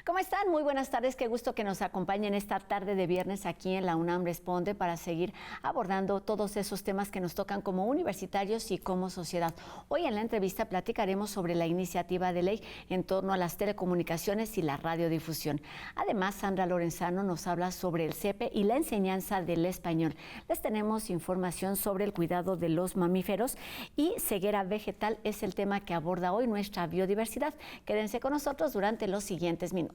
¿Cómo están? Muy buenas tardes. Qué gusto que nos acompañen esta tarde de viernes aquí en la UNAM Responde para seguir abordando todos esos temas que nos tocan como universitarios y como sociedad. Hoy en la entrevista platicaremos sobre la iniciativa de ley en torno a las telecomunicaciones y la radiodifusión. Además, Sandra Lorenzano nos habla sobre el CEPE y la enseñanza del español. Les tenemos información sobre el cuidado de los mamíferos y ceguera vegetal es el tema que aborda hoy nuestra biodiversidad. Quédense con nosotros durante los siguientes minutos.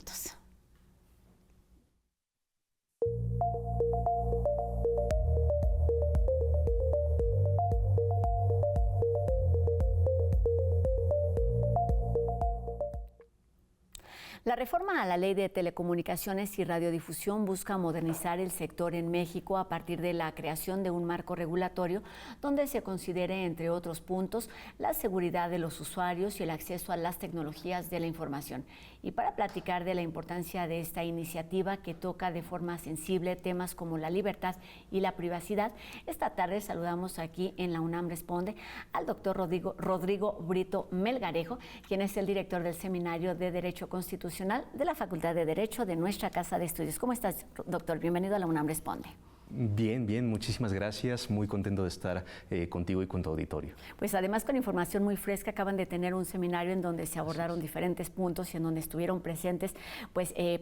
La reforma a la Ley de Telecomunicaciones y Radiodifusión busca modernizar el sector en México a partir de la creación de un marco regulatorio donde se considere, entre otros puntos, la seguridad de los usuarios y el acceso a las tecnologías de la información. Y para platicar de la importancia de esta iniciativa que toca de forma sensible temas como la libertad y la privacidad, esta tarde saludamos aquí en la UNAM Responde al doctor Rodrigo Brito Melgarejo, quien es el director del Seminario de Derecho Constitucional de la Facultad de Derecho de nuestra Casa de Estudios. ¿Cómo estás, doctor? Bienvenido a la UNAM Responde. Bien, muchísimas gracias. Muy contento de estar contigo y con tu auditorio. Pues además con información muy fresca, acaban de tener un seminario en donde se abordaron diferentes puntos y en donde estuvieron presentes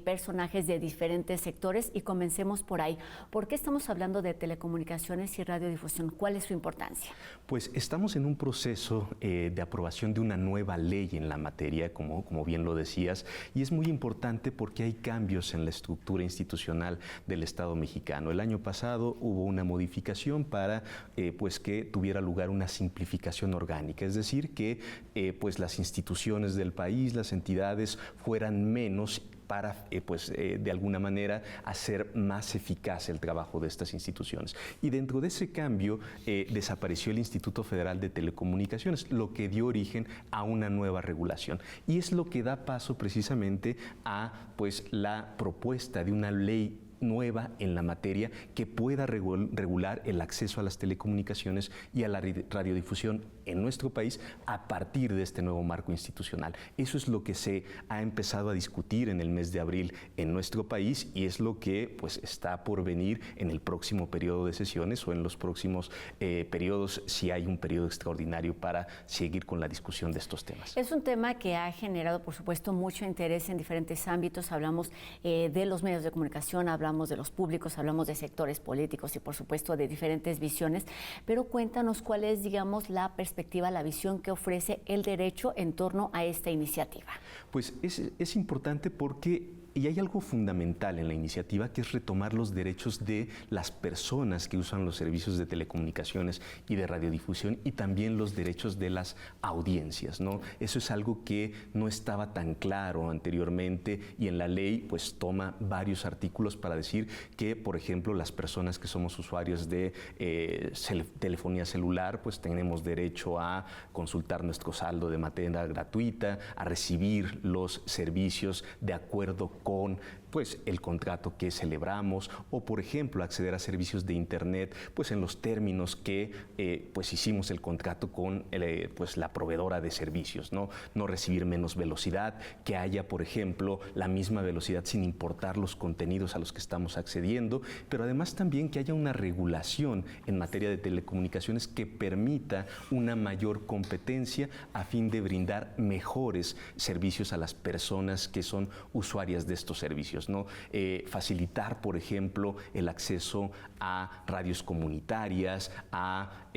personajes de diferentes sectores y comencemos por ahí. ¿Por qué estamos hablando de telecomunicaciones y radiodifusión? ¿Cuál es su importancia? Pues estamos en un proceso de aprobación de una nueva ley en la materia, como bien lo decías, y es muy importante porque hay cambios en la estructura institucional del Estado mexicano. El año pasado hubo una modificación para que tuviera lugar una simplificación orgánica, es decir, que las instituciones del país, las entidades fueran menos para, de alguna manera, hacer más eficaz el trabajo de estas instituciones. Y dentro de ese cambio desapareció el Instituto Federal de Telecomunicaciones, lo que dio origen a una nueva regulación. Y es lo que da paso precisamente a la propuesta de una ley nueva en la materia que pueda regular el acceso a las telecomunicaciones y a la radiodifusión en nuestro país a partir de este nuevo marco institucional. Eso es lo que se ha empezado a discutir en el mes de abril en nuestro país y es lo que está por venir en el próximo periodo de sesiones o en los próximos periodos, si hay un periodo extraordinario para seguir con la discusión de estos temas. Es un tema que ha generado, por supuesto, mucho interés en diferentes ámbitos. Hablamos de los medios de comunicación, hablamos de los públicos, hablamos de sectores políticos y, por supuesto, de diferentes visiones, pero cuéntanos cuál es, digamos, la perspectiva, la visión que ofrece el derecho en torno a esta iniciativa. Pues es importante porque y hay algo fundamental en la iniciativa que es retomar los derechos de las personas que usan los servicios de telecomunicaciones y de radiodifusión y también los derechos de las audiencias, ¿no? Eso es algo que no estaba tan claro anteriormente y en la ley toma varios artículos para decir que, por ejemplo, las personas que somos usuarios de telefonía celular, tenemos derecho a consultar nuestro saldo de manera gratuita, a recibir los servicios de acuerdo con el contrato que celebramos o, por ejemplo, acceder a servicios de Internet en los términos que hicimos el contrato con la proveedora de servicios, ¿no? No recibir menos velocidad, que haya, por ejemplo, la misma velocidad sin importar los contenidos a los que estamos accediendo, pero además también que haya una regulación en materia de telecomunicaciones que permita una mayor competencia a fin de brindar mejores servicios a las personas que son usuarias de estos servicios, ¿no? Facilitar, por ejemplo, el acceso a radios comunitarias, a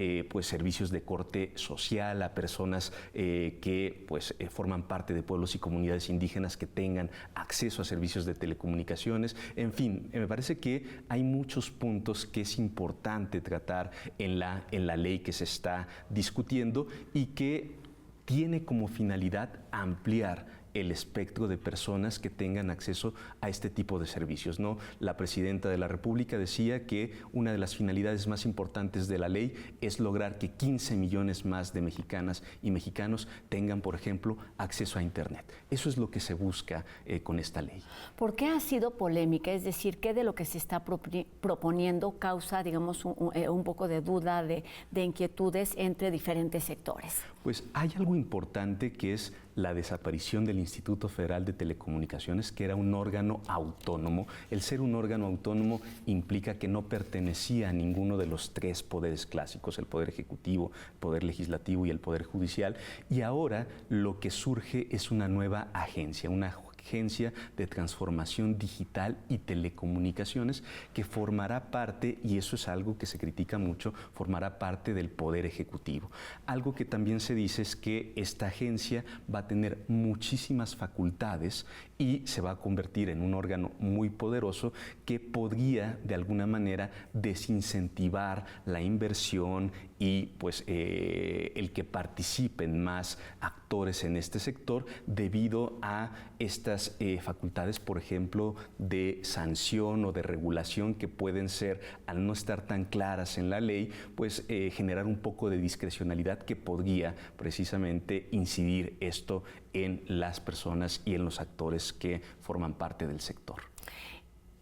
servicios de corte social, a personas que forman parte de pueblos y comunidades indígenas que tengan acceso a servicios de telecomunicaciones. En fin, me parece que hay muchos puntos que es importante tratar en la ley que se está discutiendo y que tiene como finalidad ampliar el espectro de personas que tengan acceso a este tipo de servicios, ¿no? La presidenta de la República decía que una de las finalidades más importantes de la ley es lograr que 15 millones más de mexicanas y mexicanos tengan, por ejemplo, acceso a Internet. Eso es lo que se busca con esta ley. ¿Por qué ha sido polémica? Es decir, ¿qué de lo que se está proponiendo causa, digamos, un poco de duda, de inquietudes entre diferentes sectores? Pues hay algo importante que es la desaparición del Instituto Federal de Telecomunicaciones, que era un órgano autónomo. El ser un órgano autónomo implica que no pertenecía a ninguno de los tres poderes clásicos, el Poder Ejecutivo, el Poder Legislativo y el Poder Judicial. Y ahora lo que surge es una nueva agencia, una Agencia de Transformación Digital y Telecomunicaciones que formará parte, y eso es algo que se critica mucho, formará parte del Poder Ejecutivo. Algo que también se dice es que esta agencia va a tener muchísimas facultades y se va a convertir en un órgano muy poderoso que podría de alguna manera desincentivar la inversión y pues el que participen más actores en este sector debido a estas facultades, por ejemplo, de sanción o de regulación que pueden ser, al no estar tan claras en la ley, pues generar un poco de discrecionalidad que podría precisamente incidir esto en las personas y en los actores que forman parte del sector.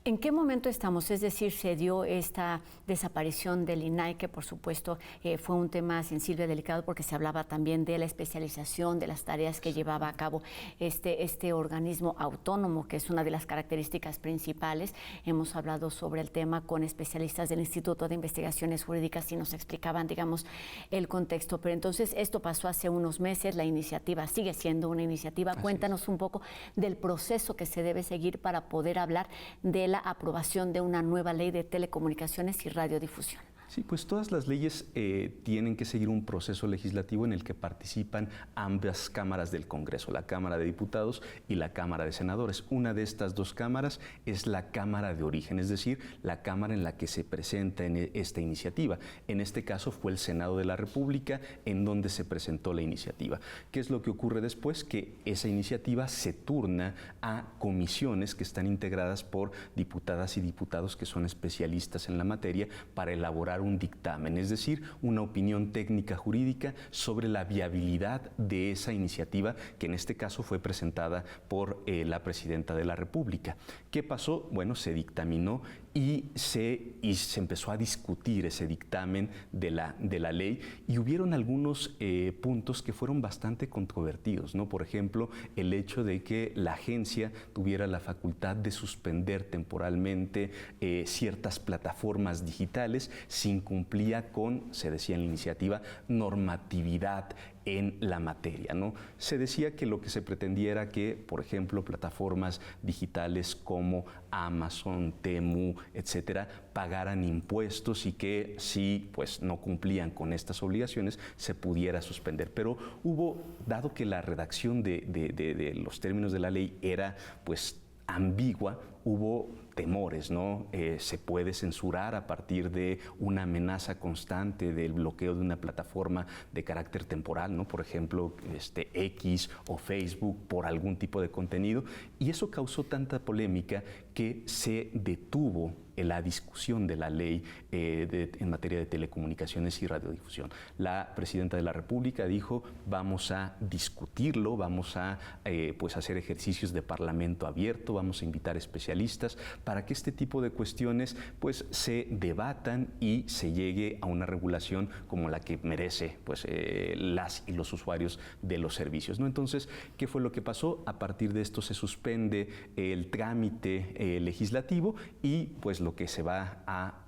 ¿En qué momento estamos? Es decir, se dio esta desaparición del INAI, que por supuesto fue un tema sensible y delicado porque se hablaba también de la especialización, de las tareas que llevaba a cabo este organismo autónomo, que es una de las características principales. Hemos hablado sobre el tema con especialistas del Instituto de Investigaciones Jurídicas y nos explicaban, digamos, el contexto. Pero entonces esto pasó hace unos meses, la iniciativa sigue siendo una iniciativa. Cuéntanos un poco del proceso que se debe seguir para poder hablar de la aprobación de una nueva ley de telecomunicaciones y radiodifusión. Sí, pues todas las leyes tienen que seguir un proceso legislativo en el que participan ambas cámaras del Congreso, la Cámara de Diputados y la Cámara de Senadores. Una de estas dos cámaras es la Cámara de Origen, es decir, la Cámara en la que se presenta esta iniciativa. En este caso fue el Senado de la República en donde se presentó la iniciativa. ¿Qué es lo que ocurre después? Que esa iniciativa se turna a comisiones que están integradas por diputadas y diputados que son especialistas en la materia para elaborar un dictamen, es decir, una opinión técnica jurídica sobre la viabilidad de esa iniciativa que en este caso fue presentada por la presidenta de la República. ¿Qué pasó? Bueno, se dictaminó y se empezó a discutir ese dictamen de la ley y hubieron algunos puntos que fueron bastante controvertidos, ¿no? Por ejemplo, el hecho de que la agencia tuviera la facultad de suspender temporalmente ciertas plataformas digitales si incumplía con, se decía en la iniciativa, normatividad en la materia, ¿no? Se decía que lo que se pretendía era que, por ejemplo, plataformas digitales como Amazon, Temu, etcétera, pagaran impuestos y que si pues no cumplían con estas obligaciones se pudiera suspender. Pero hubo, dado que la redacción de los términos de la ley era pues ambigua, hubo temores, ¿no? Se puede censurar a partir de una amenaza constante del bloqueo de una plataforma de carácter temporal, ¿no? Por ejemplo, X o Facebook por algún tipo de contenido, y eso causó tanta polémica que se detuvo la discusión de la ley en materia de telecomunicaciones y radiodifusión. La presidenta de la República dijo, vamos a discutirlo, vamos a pues hacer ejercicios de parlamento abierto, vamos a invitar especialistas para que este tipo de cuestiones pues se debatan y se llegue a una regulación como la que merece pues las y los usuarios de los servicios, ¿no? Entonces, ¿qué fue lo que pasó? A partir de esto se suspende el trámite legislativo y pues lo que se va a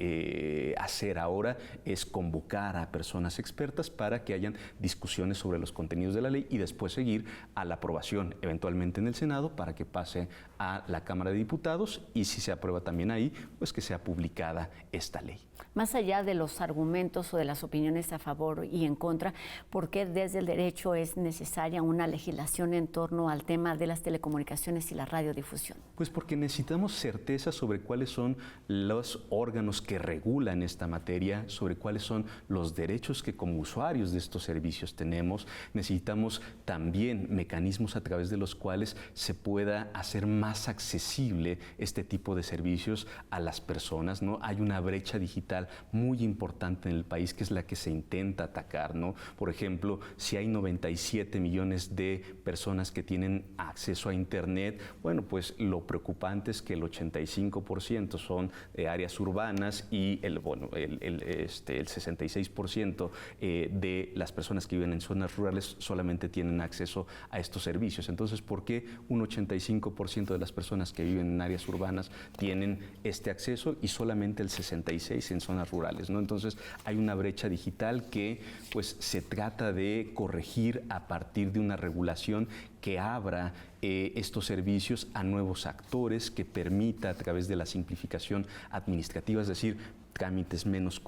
hacer ahora es convocar a personas expertas para que hayan discusiones sobre los contenidos de la ley y después seguir a la aprobación eventualmente en el Senado para que pase a la Cámara de Diputados y si se aprueba también ahí, pues que sea publicada esta ley. Más allá de los argumentos o de las opiniones a favor y en contra, ¿por qué desde el derecho es necesaria una legislación en torno al tema de las telecomunicaciones y la radiodifusión? Pues porque necesitamos certeza sobre cuáles son los órganos que regulan esta materia, sobre cuáles son los derechos que como usuarios de estos servicios tenemos. Necesitamos también mecanismos a través de los cuales se pueda hacer más accesible este tipo de servicios a las personas, ¿no? Hay una brecha digital muy importante en el país que es la que se intenta atacar, ¿no? Por ejemplo, si hay 97 millones de personas que tienen acceso a Internet, bueno, pues lo preocupante es que el 85% son áreas urbanas y el 66% de las personas que viven en zonas rurales solamente tienen acceso a estos servicios. Entonces, ¿por qué un 85% de las personas que viven en áreas urbanas tienen este acceso y solamente el 66% en zonas rurales, ¿no? Entonces, hay una brecha digital que pues se trata de corregir a partir de una regulación que abra estos servicios a nuevos actores, que permita a través de la simplificación administrativa, es decir, trámites menos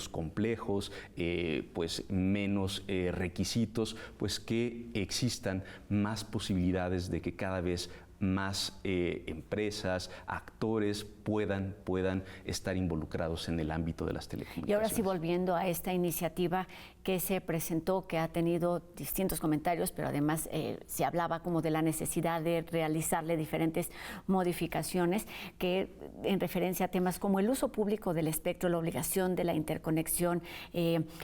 complejos, pues menos requisitos, pues que existan más posibilidades de que cada vez más empresas, actores puedan estar involucrados en el ámbito de las telecomunicaciones. Y ahora sí, volviendo a esta iniciativa que se presentó, que ha tenido distintos comentarios, pero además se hablaba como de la necesidad de realizarle diferentes modificaciones, que en referencia a temas como el uso público del espectro, la obligación de la interconexión,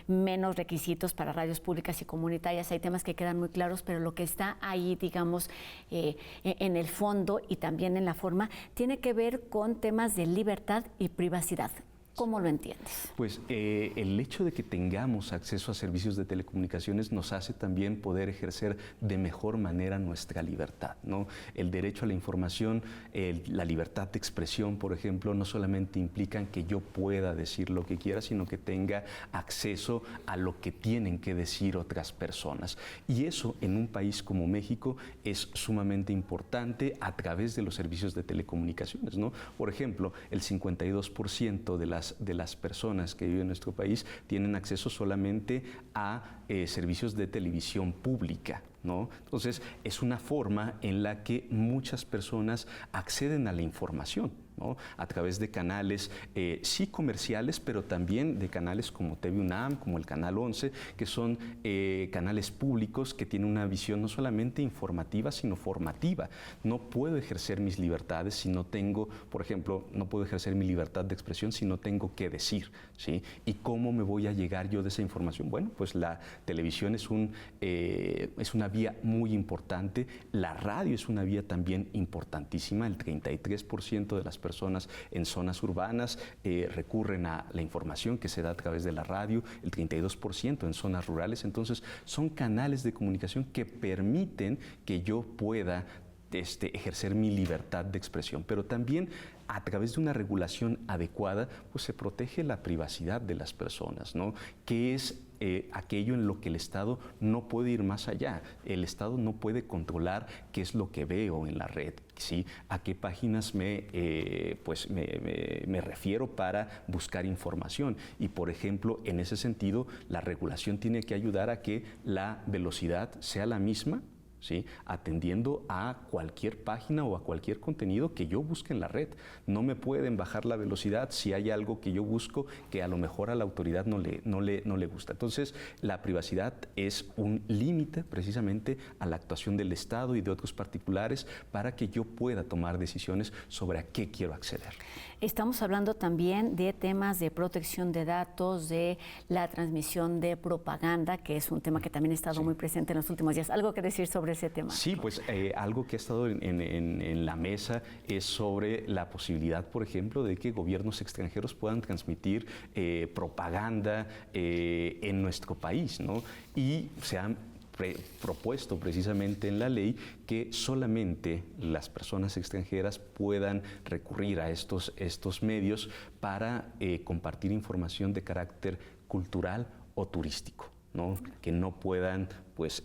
menos requisitos para radios públicas y comunitarias. Hay temas que quedan muy claros, pero lo que está ahí, digamos, en el fondo y también en la forma, tiene que ver con temas de libertad y privacidad. ¿Cómo lo entiendes? Pues el hecho de que tengamos acceso a servicios de telecomunicaciones nos hace también poder ejercer de mejor manera nuestra libertad, ¿no? El derecho a la información, la libertad de expresión, por ejemplo, no solamente implican que yo pueda decir lo que quiera, sino que tenga acceso a lo que tienen que decir otras personas. Y eso en un país como México es sumamente importante a través de los servicios de telecomunicaciones, ¿no? Por ejemplo, el 52% de las personas que viven en nuestro país tienen acceso solamente a servicios de televisión pública, ¿no? Entonces, es una forma en la que muchas personas acceden a la información, ¿no? A través de canales, sí comerciales, pero también de canales como TV UNAM, como el Canal 11, que son canales públicos que tienen una visión no solamente informativa, sino formativa. No puedo ejercer mis libertades si no tengo, por ejemplo, no puedo ejercer mi libertad de expresión si no tengo qué decir, ¿sí? ¿Y cómo me voy a llegar yo de esa información? Bueno, pues la televisión es una vía muy importante, la radio es una vía también importantísima, el 33% de las personas en zonas urbanas recurren a la información que se da a través de la radio, el 32% en zonas rurales. Entonces, son canales de comunicación que permiten que yo pueda ejercer mi libertad de expresión, pero también a través de una regulación adecuada, pues se protege la privacidad de las personas, ¿no? Que es aquello en lo que el Estado no puede ir más allá. El Estado no puede controlar qué es lo que veo en la red, ¿sí? A qué páginas me refiero para buscar información. Y, por ejemplo, en ese sentido, la regulación tiene que ayudar a que la velocidad sea la misma, ¿sí? Atendiendo a cualquier página o a cualquier contenido que yo busque en la red. No me pueden bajar la velocidad si hay algo que yo busco que a lo mejor a la autoridad no le gusta. Entonces, la privacidad es un límite precisamente a la actuación del Estado y de otros particulares para que yo pueda tomar decisiones sobre a qué quiero acceder. Estamos hablando también de temas de protección de datos, de la transmisión de propaganda, que es un tema que también ha estado muy presente en los últimos días. ¿Algo que decir sobre ese tema? Sí, pues algo que ha estado en la mesa es sobre la posibilidad, por ejemplo, de que gobiernos extranjeros puedan transmitir propaganda en nuestro país, ¿no? Y se han propuesto precisamente en la ley que solamente las personas extranjeras puedan recurrir a estos medios para compartir información de carácter cultural o turístico, ¿no? Que no puedan pues,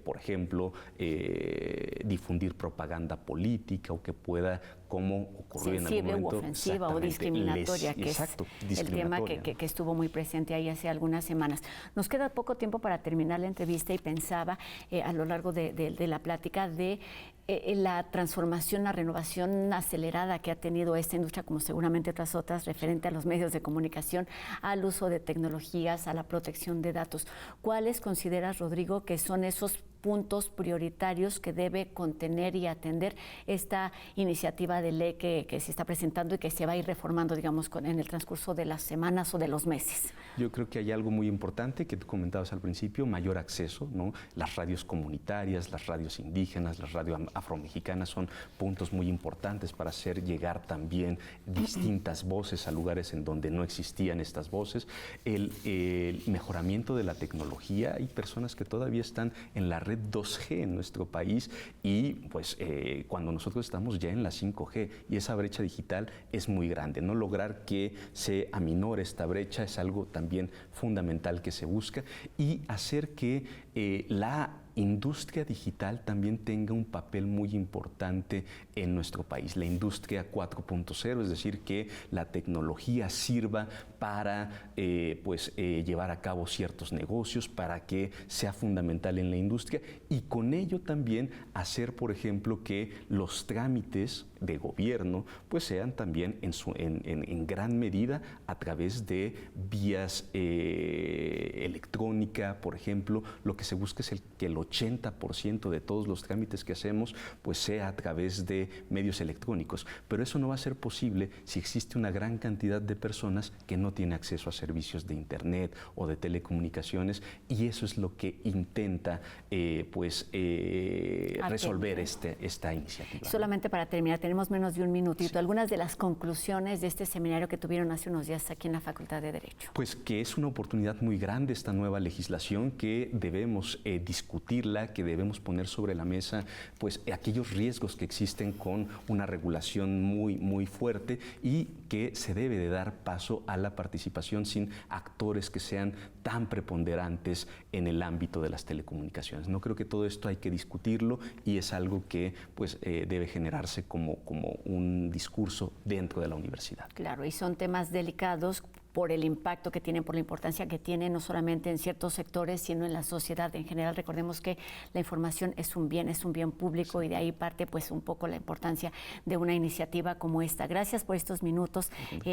por ejemplo, difundir propaganda política o que pueda, como ocurrió en algún momento, sensible, ofensiva o discriminatoria, que exacto, es el tema que estuvo muy presente ahí hace algunas semanas. Nos queda poco tiempo para terminar la entrevista y pensaba a lo largo de la plática de la transformación, la renovación acelerada que ha tenido esta industria, como seguramente otras referente a los medios de comunicación, al uso de tecnologías, a la protección de datos. ¿Cuáles consideras, Rodrigo, que son esos puntos prioritarios que debe contener y atender esta iniciativa de ley que se está presentando y que se va a ir reformando, digamos, en el transcurso de las semanas o de los meses? Yo creo que hay algo muy importante que tú comentabas al principio: mayor acceso, ¿no? Las radios comunitarias, las radios indígenas, las radios afromexicanas son puntos muy importantes para hacer llegar también distintas voces a lugares en donde no existían estas voces. El mejoramiento de la tecnología. Hay personas que todavía están en la red 2G en nuestro país y pues cuando nosotros estamos ya en la 5G, y esa brecha digital es muy grande. No lograr que se aminore esta brecha es algo también fundamental que se busca, y hacer que la industria digital también tenga un papel muy importante en nuestro país. La industria 4.0, es decir, que la tecnología sirva para llevar a cabo ciertos negocios, para que sea fundamental en la industria, y con ello también hacer, por ejemplo, que los trámites de gobierno pues sean también en gran medida a través de vías electrónica, por ejemplo. Lo que se busca es que el 80% de todos los trámites que hacemos pues sea a través de medios electrónicos, pero eso no va a ser posible si existe una gran cantidad de personas que no tienen acceso a servicios de internet o de telecomunicaciones, y eso es lo que intenta resolver esta iniciativa. Solamente para terminar, tenemos menos de un minutito. Sí. Algunas de las conclusiones de este seminario que tuvieron hace unos días aquí en la Facultad de Derecho. Pues que es una oportunidad muy grande esta nueva legislación, que debemos discutirla, que debemos poner sobre la mesa pues aquellos riesgos que existen con una regulación muy fuerte, y que se debe de dar paso a la participación sin actores que sean tan preponderantes en el ámbito de las telecomunicaciones. No creo que todo esto hay que discutirlo, y es algo que pues debe generarse como un discurso dentro de la universidad. Claro, y son temas delicados por el impacto que tienen, por la importancia que tienen, no solamente en ciertos sectores, sino en la sociedad en general. Recordemos que la información es un bien público, y de ahí parte pues un poco la importancia de una iniciativa como esta. Gracias por estos minutos,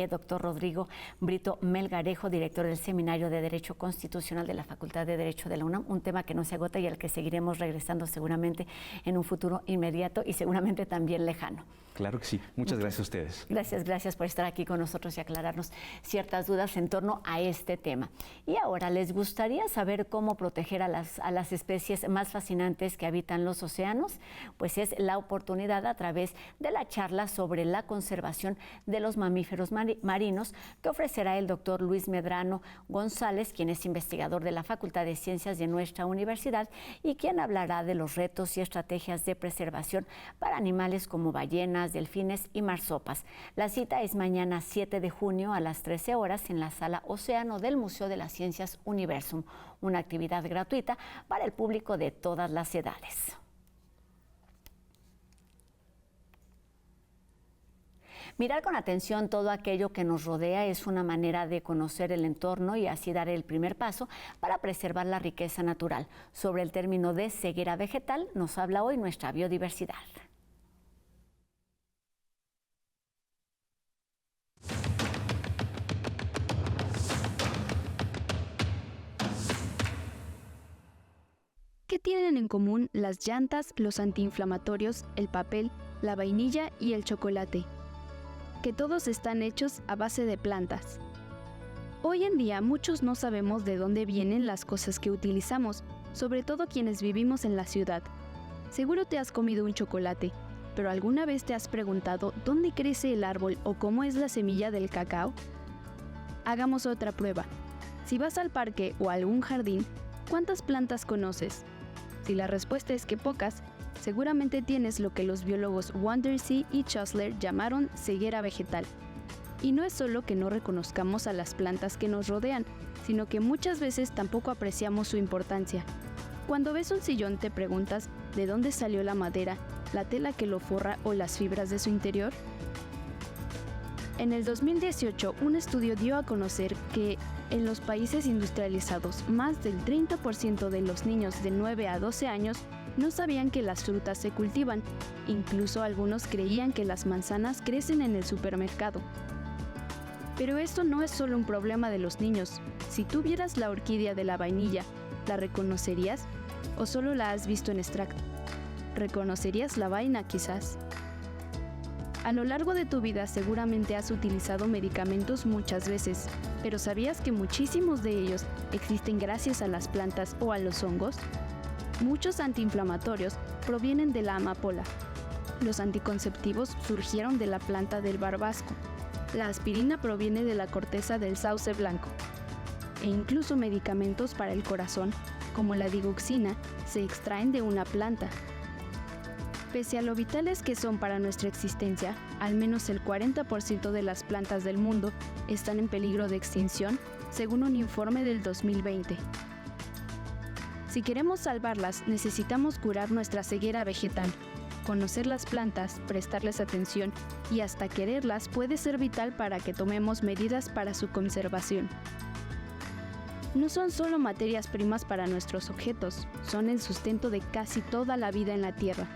doctor Rodrigo Brito Melgarejo, director del Seminario de Derecho Constitucional de la Facultad de Derecho de la UNAM, un tema que no se agota y al que seguiremos regresando seguramente en un futuro inmediato y seguramente también lejano. Claro que sí. Muchas gracias a ustedes. Gracias por estar aquí con nosotros y aclararnos ciertas dudas en torno a este tema. Y ahora, ¿les gustaría saber cómo proteger a las especies más fascinantes que habitan los océanos? Pues es la oportunidad a través de la charla sobre la conservación de los mamíferos marinos que ofrecerá el doctor Luis Medrano González, quien es investigador de la Facultad de Ciencias de nuestra universidad y quien hablará de los retos y estrategias de preservación para animales como ballenas, delfines y marsopas. La cita es mañana 7 de junio a las 13 horas en la Sala Océano del Museo de las Ciencias Universum, una actividad gratuita para el público de todas las edades. Mirar con atención todo aquello que nos rodea es una manera de conocer el entorno y así dar el primer paso para preservar la riqueza natural. Sobre el término de ceguera vegetal nos habla hoy nuestra biodiversidad. ¿Qué tienen en común las llantas, los antiinflamatorios, el papel, la vainilla y el chocolate? Que todos están hechos a base de plantas. Hoy en día muchos no sabemos de dónde vienen las cosas que utilizamos, sobre todo quienes vivimos en la ciudad. Seguro te has comido un chocolate, pero ¿alguna vez te has preguntado dónde crece el árbol o cómo es la semilla del cacao? Hagamos otra prueba. Si vas al parque o a algún jardín, ¿cuántas plantas conoces? Si la respuesta es que pocas, seguramente tienes lo que los biólogos Wondersee y Schussler llamaron ceguera vegetal. Y no es solo que no reconozcamos a las plantas que nos rodean, sino que muchas veces tampoco apreciamos su importancia. Cuando ves un sillón te preguntas de dónde salió la madera, la tela que lo forra o las fibras de su interior. En el 2018, un estudio dio a conocer que en los países industrializados, más del 30% de los niños de 9 a 12 años no sabían que las frutas se cultivan. Incluso algunos creían que las manzanas crecen en el supermercado. Pero esto no es solo un problema de los niños. Si tú vieras la orquídea de la vainilla, ¿la reconocerías? ¿O solo la has visto en extracto? ¿Reconocerías la vaina quizás? A lo largo de tu vida seguramente has utilizado medicamentos muchas veces, pero ¿sabías que muchísimos de ellos existen gracias a las plantas o a los hongos? Muchos antiinflamatorios provienen de la amapola. Los anticonceptivos surgieron de la planta del barbasco. La aspirina proviene de la corteza del sauce blanco. E incluso medicamentos para el corazón, como la digoxina, se extraen de una planta. Pese a lo vitales que son para nuestra existencia, al menos el 40% de las plantas del mundo están en peligro de extinción, según un informe del 2020. Si queremos salvarlas, necesitamos curar nuestra ceguera vegetal. Conocer las plantas, prestarles atención y hasta quererlas puede ser vital para que tomemos medidas para su conservación. No son solo materias primas para nuestros objetos, son el sustento de casi toda la vida en la Tierra.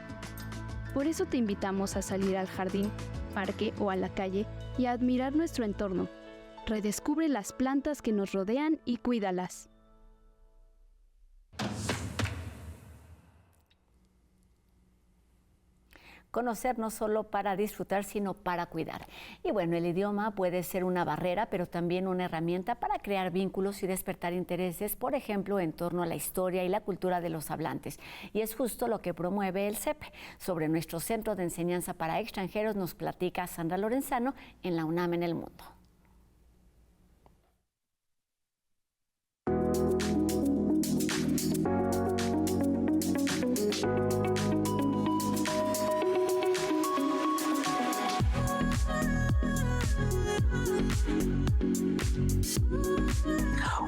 Por eso te invitamos a salir al jardín, parque o a la calle y a admirar nuestro entorno. Redescubre las plantas que nos rodean y cuídalas. Conocer no solo para disfrutar, sino para cuidar. Y bueno, el idioma puede ser una barrera, pero también una herramienta para crear vínculos y despertar intereses, por ejemplo, en torno a la historia y la cultura de los hablantes. Y es justo lo que promueve el CEPE. Sobre nuestro Centro de Enseñanza para Extranjeros nos platica Sandra Lorenzano en la UNAM en el Mundo.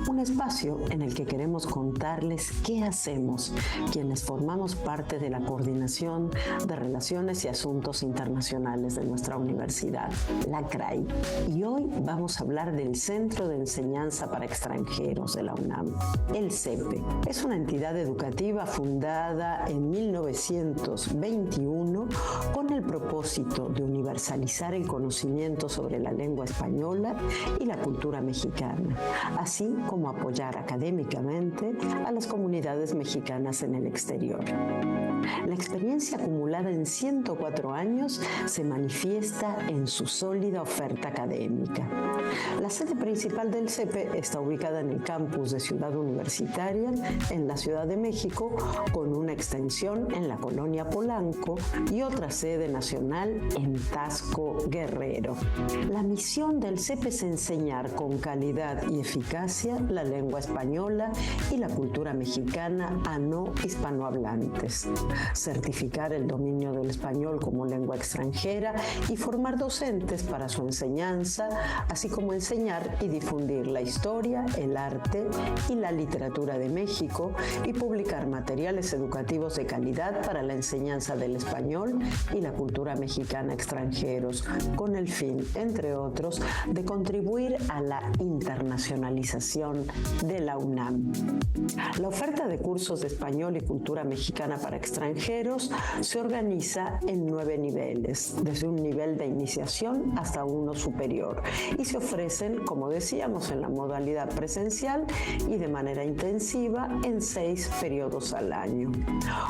Un espacio en el que queremos contarles qué hacemos, quienes formamos parte de la Coordinación de Relaciones y Asuntos Internacionales de nuestra universidad, la CRAI. Y hoy vamos a hablar del Centro de Enseñanza para Extranjeros de la UNAM, el CEPE. Es una entidad educativa fundada en 1921 con el propósito de universalizar el conocimiento sobre la lengua española y la cultura mexicana, así como apoyar académicamente a las comunidades mexicanas en el exterior. La experiencia acumulada en 104 años se manifiesta en su sólida oferta académica. La sede principal del CEPE está ubicada en el campus de Ciudad Universitaria, en la Ciudad de México, con una extensión en la colonia Polanco y otra sede nacional en Taxco, Guerrero. La misión del CEPE es enseñar con calidad y eficacia la lengua española y la cultura mexicana a no hispanohablantes, certificar el dominio del español como lengua extranjera y formar docentes para su enseñanza, así como enseñar y difundir la historia, el arte y la literatura de México y publicar materiales educativos de calidad para la enseñanza del español y la cultura mexicana a extranjeros, con el fin, entre otros, de contribuir a la internacionalización de la UNAM. La oferta de cursos de español y cultura mexicana para extranjeros se organiza en 9 niveles, desde un nivel de iniciación hasta uno superior, y se ofrecen, como decíamos, en la modalidad presencial y de manera intensiva en 6 periodos al año.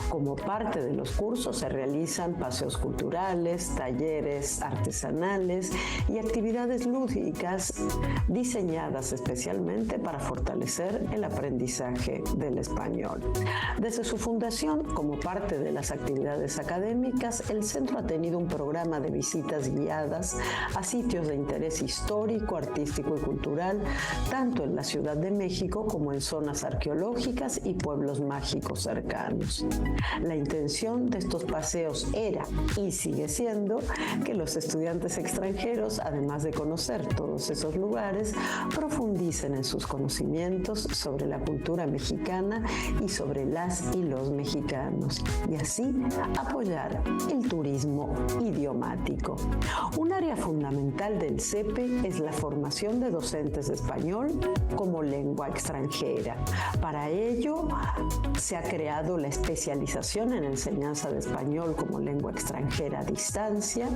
Como parte de los cursos se realizan paseos culturales, talleres artesanales y actividades lúdicas diseñadas especialmente para fortalecer el aprendizaje del español. Desde su fundación, como parte parte de las actividades académicas, el centro ha tenido un programa de visitas guiadas a sitios de interés histórico, artístico y cultural, tanto en la Ciudad de México como en zonas arqueológicas y pueblos mágicos cercanos. La intención de estos paseos era, y sigue siendo, que los estudiantes extranjeros, además de conocer todos esos lugares, profundicen en sus conocimientos sobre la cultura mexicana y sobre las y los mexicanos, y así apoyar el turismo idiomático. Un área fundamental del CEPE es la formación de docentes de español como lengua extranjera. Para ello, se ha creado la especialización en enseñanza de español como lengua extranjera a distancia,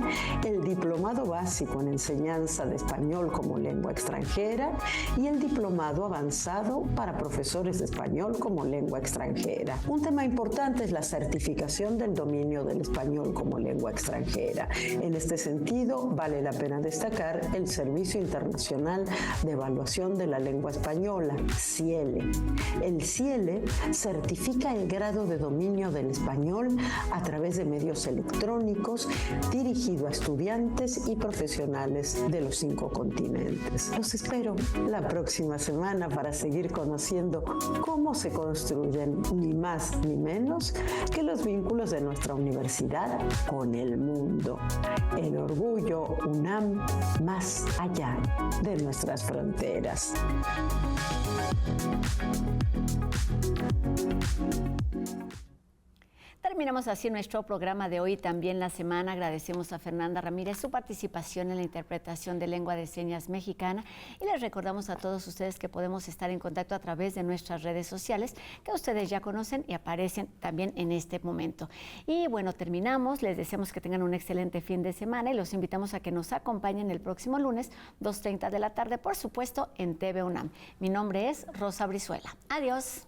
el diplomado básico en enseñanza de español como lengua extranjera y el diplomado avanzado para profesores de español como lengua extranjera. Un tema importante es la certificación del dominio del español como lengua extranjera. En este sentido, vale la pena destacar el Servicio Internacional de Evaluación de la Lengua Española, CIELE. El CIELE certifica el grado de dominio del español a través de medios electrónicos dirigido a estudiantes y profesionales de los 5 continentes. Los espero la próxima semana para seguir conociendo cómo se construyen ni más ni menos que los vínculos de nuestra universidad con el mundo. El orgullo UNAM más allá de nuestras fronteras. Terminamos así nuestro programa de hoy, también la semana. Agradecemos a Fernanda Ramírez su participación en la interpretación de lengua de señas mexicana y les recordamos a todos ustedes que podemos estar en contacto a través de nuestras redes sociales que ustedes ya conocen y aparecen también en este momento. Y bueno, terminamos. Les deseamos que tengan un excelente fin de semana y los invitamos a que nos acompañen el próximo lunes, 2:30 de la tarde, por supuesto, en TV UNAM. Mi nombre es Rosa Brizuela. Adiós.